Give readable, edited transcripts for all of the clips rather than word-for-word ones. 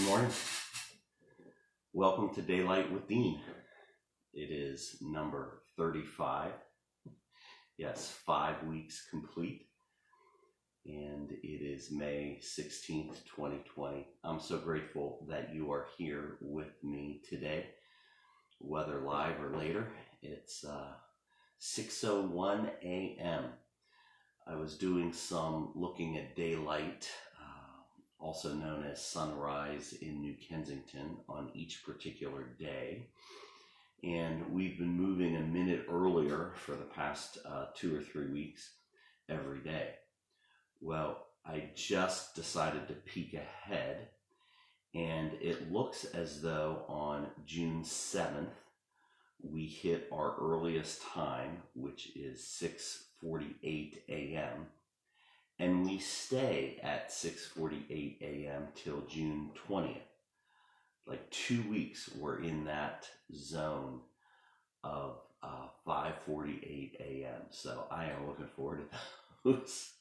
Good morning. Welcome to Daylight with Dean. It is number 35. Yes, 5 weeks complete. And it is May 16th, 2020. I'm so grateful that you are here with me today, whether live or later. It's 6:01 a.m. I was doing some looking at daylight, also known as sunrise in New Kensington, on each particular day. And we've been moving a minute earlier for the past 2 or 3 weeks every day. Well, I just decided to peek ahead, and it looks as though on June 7th, we hit our earliest time, which is 6:48 a.m., and we stay at 6:48 a.m. till June 20th. Like 2 weeks, we're in that zone of 5:48 a.m. So I am looking forward to those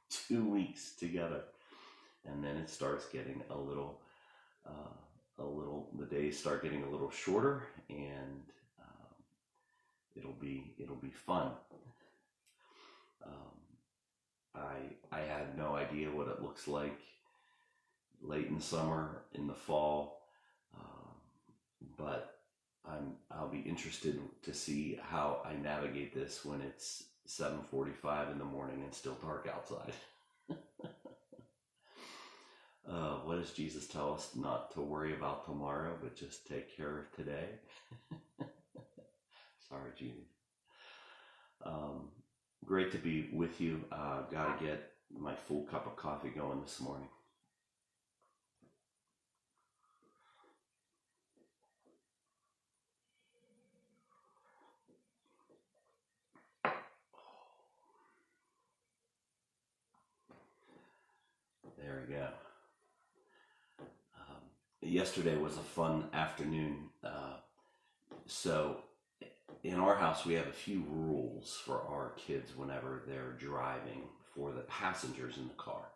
2 weeks together, and then it starts getting the days start getting a little shorter, and it'll be fun. I had no idea what it looks like late in summer, in the fall, but I'll be interested to see how I navigate this when it's 7:45 in the morning and still dark outside. What does Jesus tell us? Not to worry about tomorrow, but just take care of today. Sorry, Jesus. Great to be with you. Got to get my full cup of coffee going this morning. There we go. Yesterday was a fun afternoon. So in our house, we have a few rules for our kids whenever they're driving for the passengers in the car.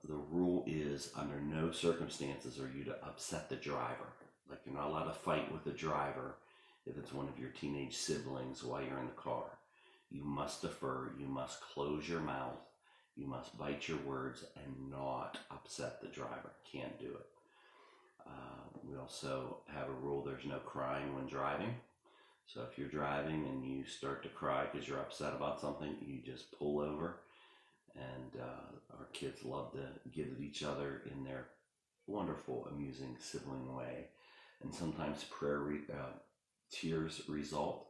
The rule is under no circumstances are you to upset the driver. Like, you're not allowed to fight with the driver if it's one of your teenage siblings while you're in the car. You must defer, you must close your mouth, you must bite your words and not upset the driver. Can't do it. We also have a rule: there's no crying when driving. So if you're driving and you start to cry because you're upset about something, you just pull over. And our kids love to give it each other in their wonderful, amusing sibling way. And sometimes tears result.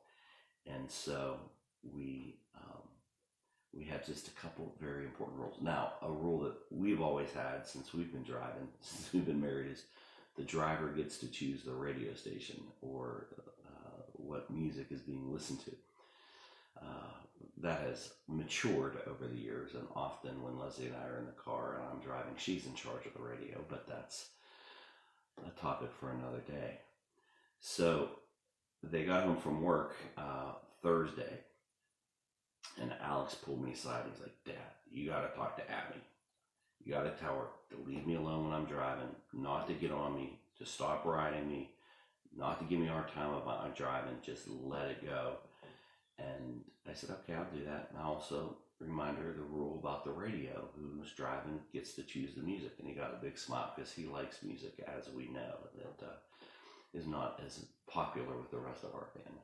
And so we have just a couple very important rules. Now, a rule that we've always had since we've been driving, since we've been married, is the driver gets to choose the radio station or what music is being listened to. That has matured over the years, and often when Leslie and I are in the car and I'm driving, she's in charge of the radio, but that's a topic for another day. So they got home from work Thursday, and Alex pulled me aside. He's like, "Dad, you got to talk to Abby. You got to tell her to leave me alone when I'm driving, not to get on me, to stop riding me, not to give me a hard time about my driving, just let it go." And I said, "Okay, I'll do that." And I also remind her the rule about the radio: who's driving gets to choose the music. And he got a big smile because he likes music, as we know, that is not as popular with the rest of our family.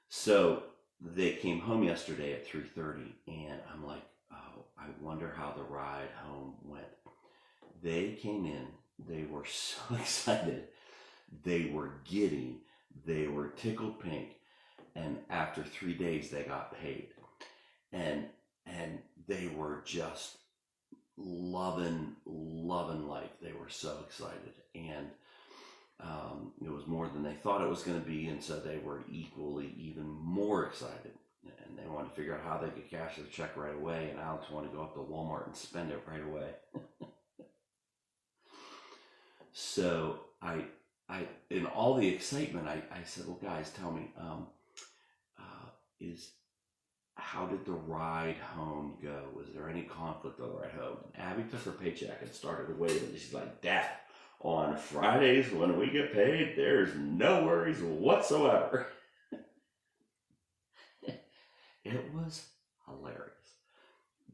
So they came home yesterday at 3:30, and I'm like, "Oh, I wonder how the ride home went." They came in, they were so excited, they were giddy, they were tickled pink, and after 3 days they got paid, and they were just loving life. They were so excited, and it was more than they thought it was going to be, and so they were even more excited, and they wanted to figure out how they could cash their check right away, and Alex wanted to go up to Walmart and spend it right away. So I in all the excitement, I said, "Well, guys, tell me, is how did the ride home go? Was there any conflict on the ride home? And Abby took her paycheck and started waving. She's like, Dad, on Fridays when we get paid, there's no worries whatsoever. It was hilarious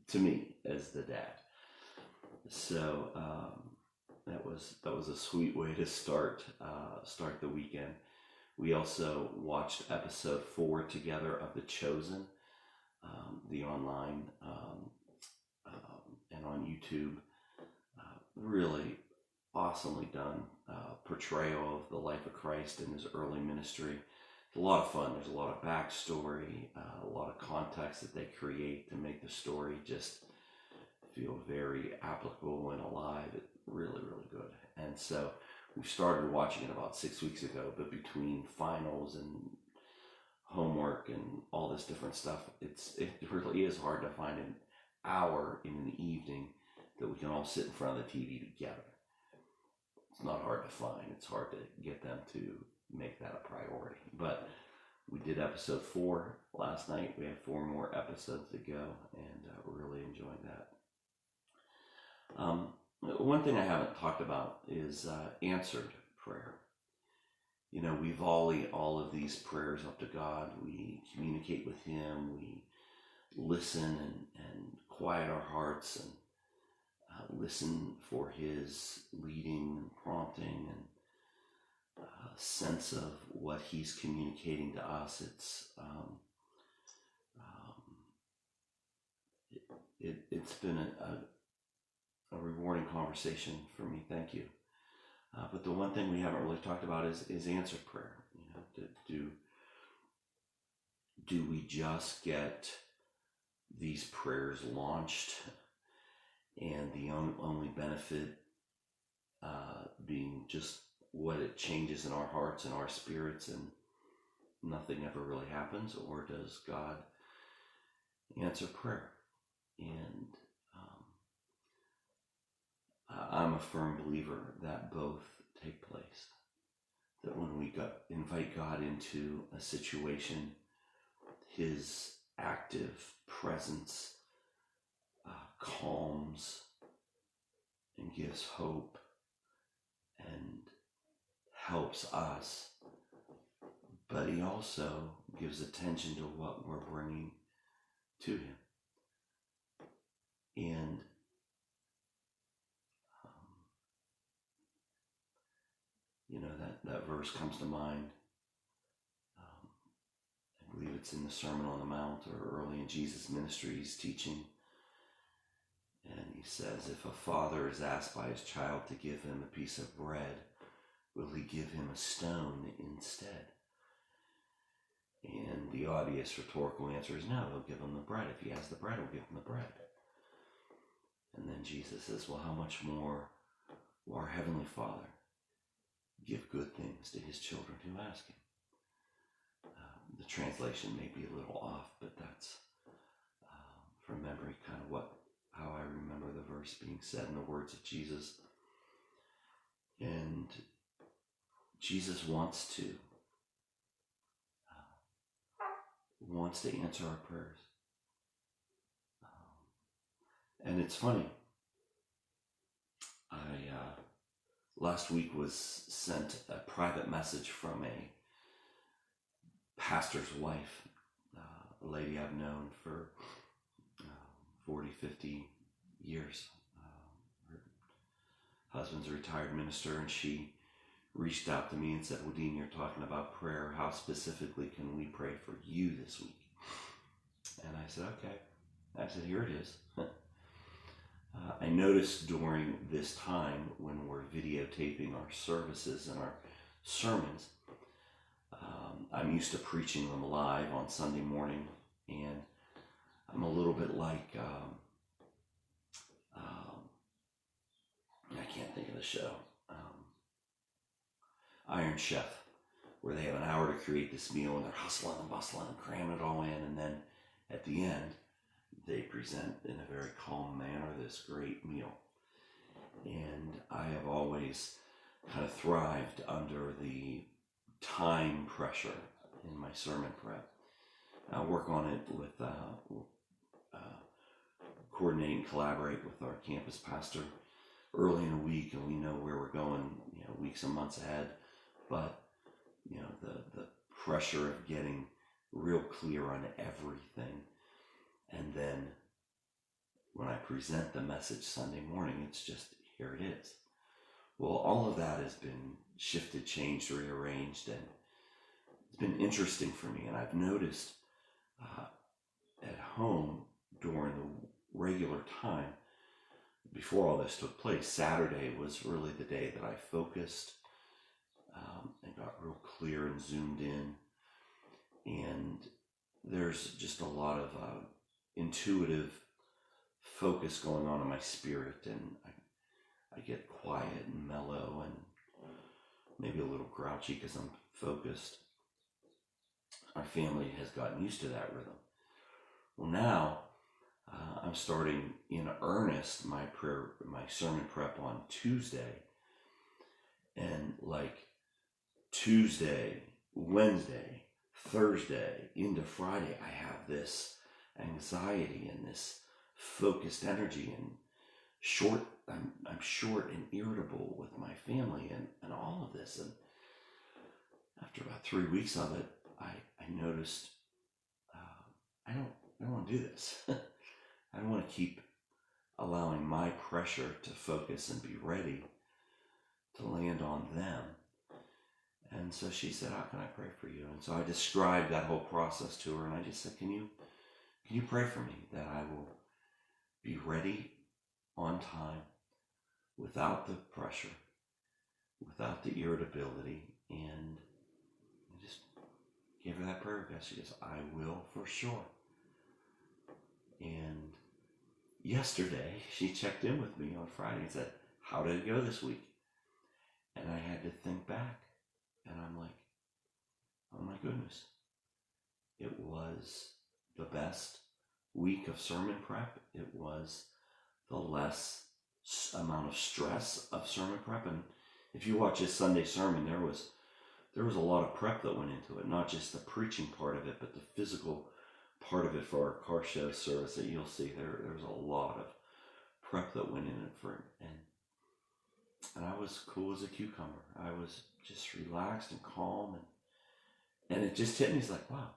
to me as the dad. So that was a sweet way to start the weekend. We also watched episode 4 together of The Chosen, the online and on YouTube. Really awesomely done portrayal of the life of Christ in his early ministry. It's a lot of fun. There's a lot of backstory, a lot of context that they create to make the story just feel very applicable and alive. It's really, really good. And so we started watching it about 6 weeks ago, but between finals and homework and all this different stuff, it really is hard to find an hour in an evening that we can all sit in front of the TV together. It's not hard to find. It's hard to get them to make that a priority. But we did episode 4 last night. We have 4 more episodes to go, and really enjoying that. One thing I haven't talked about is answered prayer. You know, we volley all of these prayers up to God. We communicate with Him. We listen and quiet our hearts and listen for His leading and prompting and sense of what He's communicating to us. It's been a rewarding conversation for me. Thank you. But the one thing we haven't really talked about is answered prayer. You know, do we just get these prayers launched, and the only benefit being just what it changes in our hearts and our spirits, and nothing ever really happens? Or does God answer prayer? And I'm a firm believer that both take place. That when we invite God into a situation, His active presence calms and gives hope and helps us, but He also gives attention to what we're bringing to Him. And you know, that verse comes to mind. I believe it's in the Sermon on the Mount or early in Jesus' ministry. He's teaching, and he says, if a father is asked by his child to give him a piece of bread, will he give him a stone instead? And the obvious rhetorical answer is no, he'll give him the bread. If he has the bread, he'll give him the bread. And then Jesus says, well, how much more will our Heavenly Father give good things to His children who ask Him? The translation may be a little off, but that's from memory kind of how I remember the verse being said in the words of Jesus. And Jesus wants to answer our prayers. And it's funny. I last week was sent a private message from a pastor's wife, a lady I've known for 40, 50 years. Her husband's a retired minister, and she reached out to me and said, well, Dean, you're talking about prayer. How specifically can we pray for you this week? And I said, okay. I said, here it is. I noticed during this time when we're videotaping our services and our sermons, I'm used to preaching them live on Sunday morning, and I'm a little bit like, I can't think of the show, Iron Chef, where they have an hour to create this meal and they're hustling and bustling and cramming it all in, and then at the end, they present in a very calm manner this great meal. And I have always kind of thrived under the time pressure in my sermon prep. I'll work on it with coordinate and collaborate with our campus pastor early in the week, and we know where we're going, weeks and months ahead. But the pressure of getting real clear on everything, and then when I present the message Sunday morning, it's just, here it is. Well, all of that has been shifted, changed, rearranged, and it's been interesting for me. And I've noticed at home during the regular time, before all this took place, Saturday was really the day that I focused and got real clear and zoomed in. And there's just a lot of intuitive focus going on in my spirit, and I get quiet and mellow and maybe a little grouchy because I'm focused. Our family has gotten used to that rhythm. Well, now I'm starting in earnest my sermon prep on Tuesday, and like Tuesday, Wednesday, Thursday into Friday, I have this anxiety and this focused energy, and I'm short and irritable with my family and all of this. And after about 3 weeks of it, I noticed I don't want to do this. I don't want to keep allowing my pressure to focus and be ready to land on them. And so she said, how can I pray for you? And so I described that whole process to her, and I just said, can you pray for me that I will be ready on time, without the pressure, without the irritability? And I just gave her that prayer request. She goes, I will for sure. And yesterday, she checked in with me on Friday and said, how did it go this week? And I had to think back. And I'm like, oh my goodness. It was the best week of sermon prep. It was the less amount of stress of sermon prep. And if you watch his Sunday sermon, there was a lot of prep that went into it, not just the preaching part of it, but the physical part of it for our car show service that you'll see. There was a lot of prep that went in it for it. And I was cool as a cucumber. I was just relaxed and calm, and it just hit me. It's like, wow,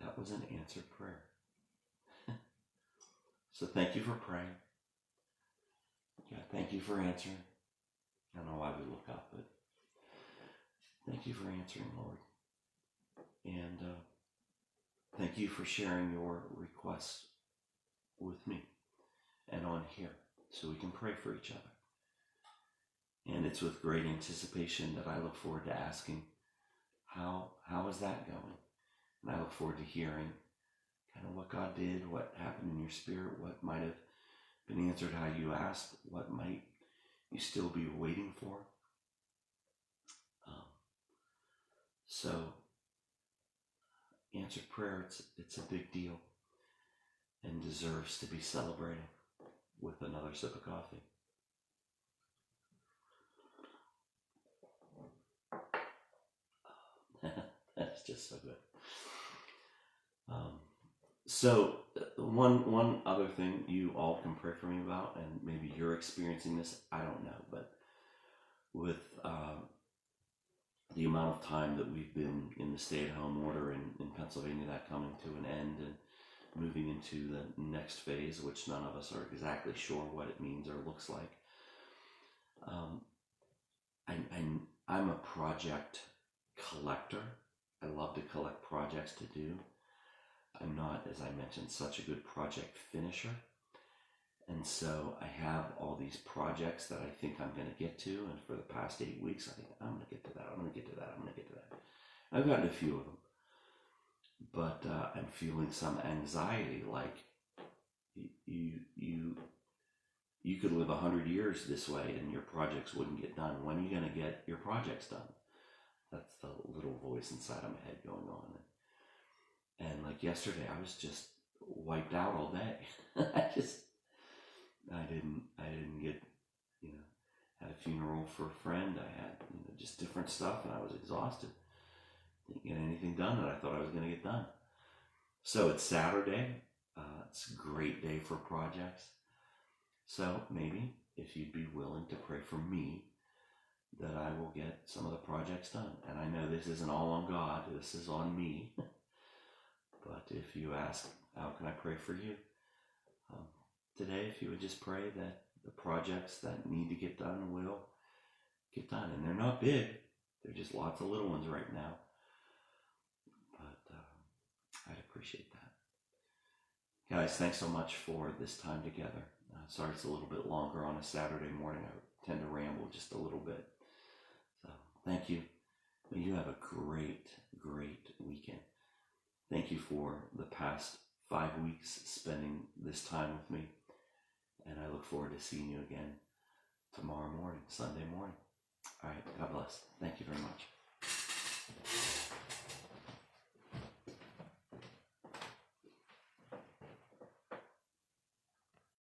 that was an answered prayer. So thank you for praying. Yeah, thank you for answering. I don't know why we look up, but thank you for answering, Lord. And thank you for sharing your requests with me and on here so we can pray for each other. And it's with great anticipation that I look forward to asking, how is that going? And I look forward to hearing kind of what God did, what happened in your spirit, what might have been answered how you asked, what might you still be waiting for. So answered prayer, it's a big deal and deserves to be celebrated with another sip of coffee. That's just so good. So one other thing you all can pray for me about, and maybe you're experiencing this, I don't know, but with the amount of time that we've been in the stay-at-home order in Pennsylvania, that coming to an end and moving into the next phase, which none of us are exactly sure what it means or looks like. I'm a project collector. I love to collect projects to do. I'm not, as I mentioned, such a good project finisher. And so I have all these projects that I think I'm going to get to. And for the past 8 weeks, I think, I'm going to get to that. I'm going to get to that. I'm going to get to that. I've gotten a few of them. But I'm feeling some anxiety, like you could live 100 years this way and your projects wouldn't get done. When are you going to get your projects done? That's the little voice inside of my head going on. And like yesterday, I was just wiped out all day. I didn't get, had a funeral for a friend. I had, just different stuff, and I was exhausted. Didn't get anything done that I thought I was going to get done. So it's Saturday. It's a great day for projects. So maybe if you'd be willing to pray for me, that I will get some of the projects done. And I know this isn't all on God, this is on me. But if you ask, how can I pray for you? Um, Today, if you would just pray that the projects that need to get done will get done. And they're not big, they're just lots of little ones right now. But I'd appreciate that. Guys, thanks so much for this time together. Sorry it's a little bit longer on a Saturday morning. I tend to ramble just a little bit. So thank you. May you have a great, great weekend. Thank you for the past 5 weeks spending this time with me. And I look forward to seeing you again tomorrow morning, Sunday morning. All right, God bless. Thank you very much.